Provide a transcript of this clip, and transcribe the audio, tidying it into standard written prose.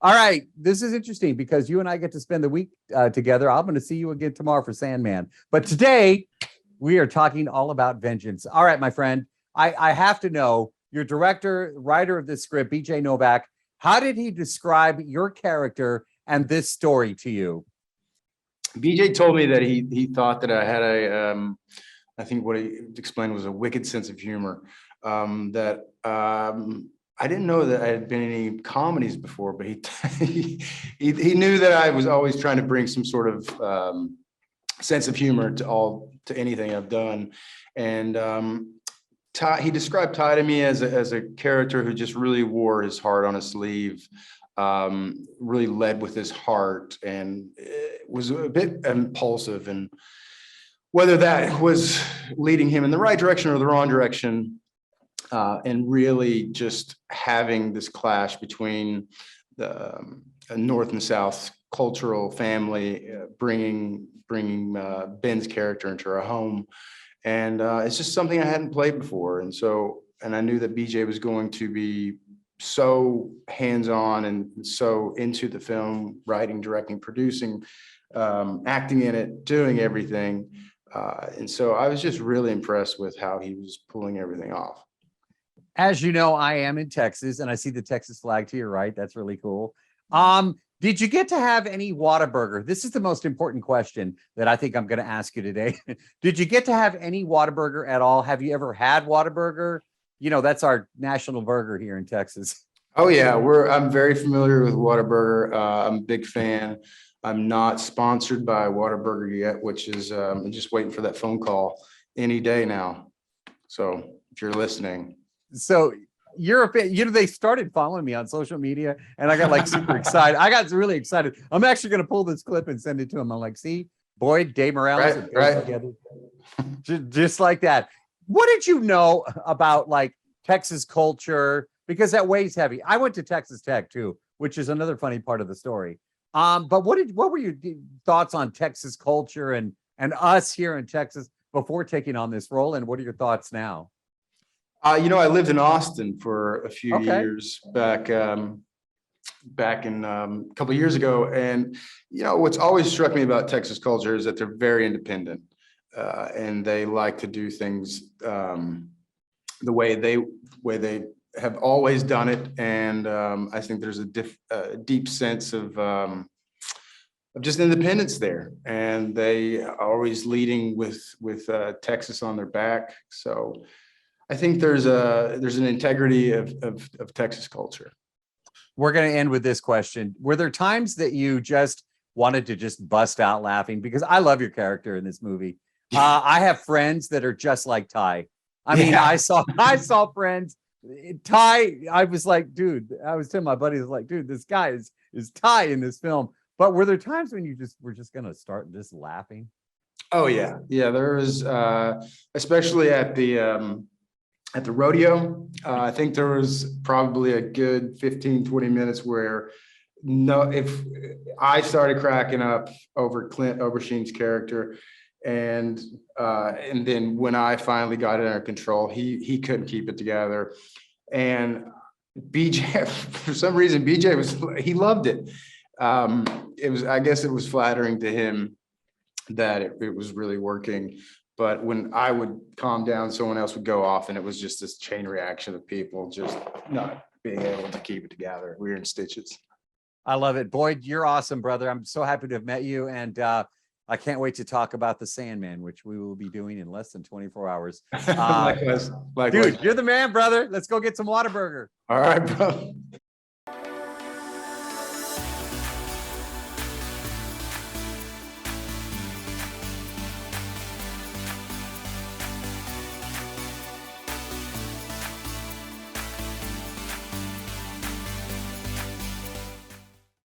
All right, this is interesting because you and I get to spend the week together. I'm going to see you again tomorrow for Sandman. But today we are talking all about vengeance. All right, my friend, I have to know, your director, writer of this script, BJ Novak, how did he describe your character and this story to you? BJ told me that he thought that I had I think what he explained was a wicked sense of humor. I didn't know that I had been in any comedies before, but he knew that I was always trying to bring some sort of sense of humor to anything I've done. And Ty, he described Ty to me as a character who just really wore his heart on his sleeve, really led with his heart, and was a bit impulsive. And whether that was leading him in the right direction or the wrong direction, and really just having this clash between the North and South cultural family, bringing Ben's character into our home. And it's just something I hadn't played before. And I knew that BJ was going to be so hands-on and so into the film, writing, directing, producing, acting in it, doing everything. And so I was just really impressed with how he was pulling everything off. As you know, I am in Texas and I see the Texas flag to your right. That's really cool. Did you get to have any Whataburger? This is the most important question that I think I'm going to ask you today. Did you get to have any Whataburger at all? Have you ever had Whataburger? You know, that's our national burger here in Texas. Oh yeah, I'm very familiar with Whataburger. I'm a big fan. I'm not sponsored by Whataburger yet, which is I'm just waiting for that phone call any day now. So if you're listening. So you're a fan. You know, they started following me on social media and I got like super excited. I got really excited. I'm actually going to pull this clip and send it to him. I'm like, see, Boyd, Dave Morales, right. Together. Just like that. What did you know about like Texas culture? Because that weighs heavy. I went to Texas Tech too, which is another funny part of the story. But what were your thoughts on Texas culture and us here in Texas before taking on this role? And what are your thoughts now? You know, I lived in Austin for a few years back in a couple of years ago. And, you know, what's always struck me about Texas culture is that they're very independent, and they like to do things the way they have always done it. And I think there's a deep sense of just independence there. And they are always leading with Texas on their back. So I think there's an integrity of Texas culture. We're going to end with this question. Were there times that you just wanted to just bust out laughing? Because I love your character in this movie. I have friends that are just like Ty. I mean, I saw friends. Ty, I was like, dude, I was telling my buddies, like, dude, this guy is Ty in this film. But were there times when you were just going to start just laughing? Oh yeah. Yeah. There was, especially at the rodeo. I think there was probably a good 15, 20 minutes where if I started cracking up over Clint Obersheen's character, and then when I finally got it under control, he couldn't keep it together. And BJ, for some reason, he loved it. I guess it was flattering to him that it was really working. But when I would calm down, someone else would go off, and it was just this chain reaction of people just not being able to keep it together. We were in stitches. I love it. Boyd, you're awesome, brother. I'm so happy to have met you. And I can't wait to talk about the Sandman, which we will be doing in less than 24 hours. Likewise. Dude, you're the man, brother. Let's go get some Whataburger. All right, bro.